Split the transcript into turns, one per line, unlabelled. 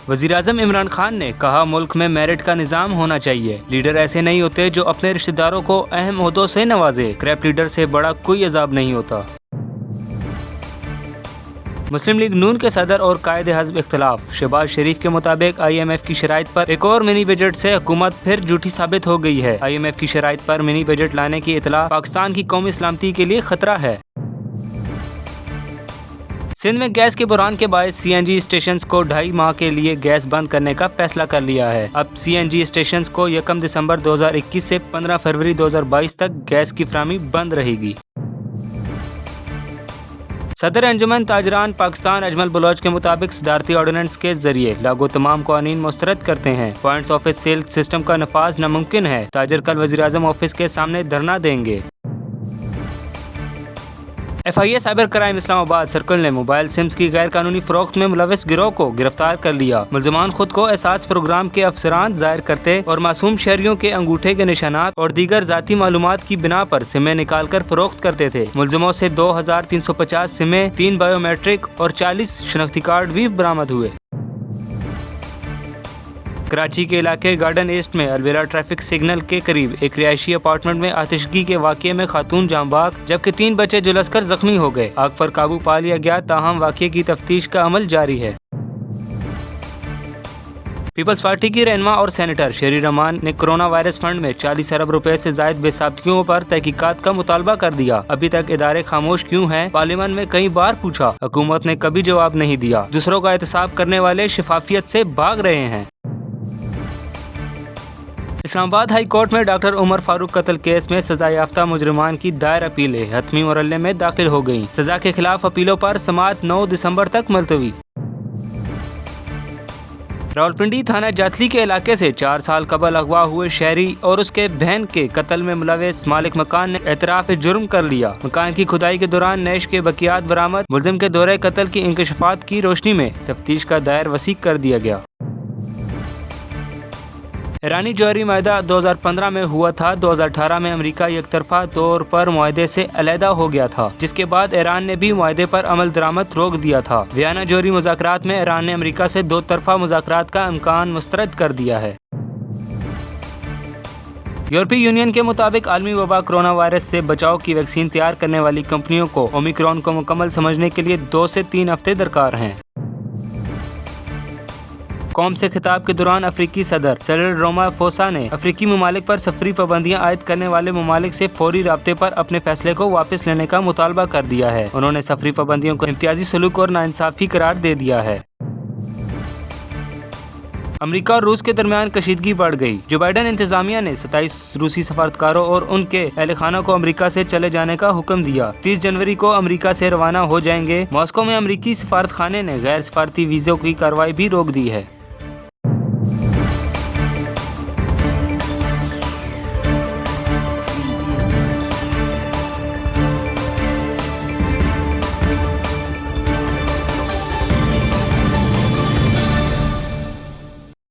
वज़ीर-ए-आज़म इमरान खान ने कहा, मुल्क में मेरिट का निज़ाम होना चाहिए। लीडर ऐसे नहीं होते जो अपने रिश्तेदारों को अहम ओहदों से नवाजे। क्रैप लीडर से बड़ा कोई अजाब नहीं होता। मुस्लिम लीग नून के सदर और कायदे हज़्ब इख्तिलाफ। शहबाज शरीफ के मुताबिक IMF की शराइत पर एक और मिनी बजट से हुकूमत फिर झूठी साबित हो गई है। IMF की शराइत पर मिनी बजट लाने की इतला पाकिस्तान की कौमी सलामती के लिए खतरा है। सिंध में गैस के बहरान के बायस CNG स्टेशंस को 2.5 माह के लिए गैस बंद करने का फैसला कर लिया है। अब CNG स्टेशंस को 1 दिसंबर 2021 से 15 फरवरी 2022 तक गैस की फराहमी बंद रहेगी। सदर अंजुमन ताजरान पाकिस्तान अजमल बलोच के मुताबिक सदारती ऑर्डिनेंस के जरिए लागू तमाम कानून मुस्तरद करते हैं। पॉइंट्स ऑफिस सेल सिस्टम का नफाज नामुमकिन है। ताजर कल वज़ीर-ए-आज़म ऑफिस के सामने धरना देंगे। FIA cyber crime Islamabad circle ने मोबाइल सिम्स की गैर कानूनी फरोख्त में मुलविस गिरोह को गिरफ्तार कर लिया। मुल्ज़िमान खुद को एहसास प्रोग्राम के अफसरान जाहिर करते और मासूम शहरियों के अंगूठे के निशानात और दीगर जाती मालूमात की बिना पर सिमें निकाल कर फरोख्त करते थे। मुल्ज़िमों से 2350 सिमें, 3 बायोमेट्रिक और 40 शनाख्ती कार्ड भी बरामद हुए। कराची के इलाके गार्डन ईस्ट में अलवेरा ट्रैफिक सिग्नल के करीब एक रिहायशी अपार्टमेंट में आतिशगी के वाक़ये में खातून जाँ बाग जबकि 3 बच्चे झुलसकर जख्मी हो गए। आग पर काबू पा लिया गया, ताहम वाक़ये की तफ्तीश का अमल जारी है। पीपल्स पार्टी की रहनुमा और सेनेटर शेरी रहमान ने कोरोना वायरस फंड में 40 अरब रुपए से जायद बेसाबतियों पर तहकीकात का मुतालबा कर दिया। अभी तक इदारे खामोश क्यों हैं? पार्लियामेंट में कई बार पूछा, हुकूमत ने कभी जवाब नहीं दिया। दूसरों का एहतसाब करने वाले शफाफियत से भाग रहे हैं। इस्लामाबाद हाई कोर्ट में डॉक्टर उमर फारूक कत्ल केस में सजा याफ्ता मुजरिमान की दायर अपीलें हतमी मुरल्ले में दाखिल हो गईं। सजा के खिलाफ अपीलों पर समाअत 9 दिसंबर तक मुलतवी। रावलपिंडी थाना जातली के इलाके से 4 साल कबल अगवा हुए शहरी और उसके बहन के कत्ल में मुलविस मालिक मकान ने एतराफ जुर्म कर लिया। मकान की खुदाई के दौरान नैश के बकियात बरामद। मुलजिम के दौरे कत्ल की इंकशाफात की रोशनी में तफ्तीश का दायर वसी कर दिया गया। ईरानी जौहरी माहिदा 2015 में हुआ था। 2018 में अमेरिका एक तरफा तौर पर मुआहदे से अलहदा हो गया था, जिसके बाद ईरान ने भी मुआहदे पर अमल दरामद रोक दिया था। वियना जौहरी मुज़ाकरात में ईरान ने अमेरिका से 2 तरफा मुज़ाकरात का इम्कान मुस्तरद कर दिया है। यूरोपीय यूनियन के मुताबिक आलमी वबा कोरोना वायरस से बचाव की वैक्सीन तैयार करने वाली कंपनियों को ओमिक्रॉन को मुकम्मल समझने के लिए 2 से 3 हफ्ते दरकार हैं। कौम से खिताब के दौरान अफ्रीकी सदर सिरिल रामाफोसा ने अफ्रीकी ममालिक पर सफरी पाबंदियां आयद करने वाले ममालिक से फौरी राब्ते पर अपने फैसले को वापस लेने का मुतालबा कर दिया है। उन्होंने सफरी पाबंदियों को इम्तियाजी सलूक और नाइंसाफी करार दे दिया है। अमेरिका और रूस के दरमियान कशीदगी बढ़ गई। जो बाइडन इंतजामिया ने 27 रूसी सफारतकारों और उनके अहल खाना को अमेरिका से चले जाने का हुक्म दिया। 30 जनवरी को अमेरिका से रवाना हो जाएंगे। मॉस्को में अमेरिकी सफारतखाने ने गैर सफारती वीज़ों की कार्रवाई भी रोक दी है।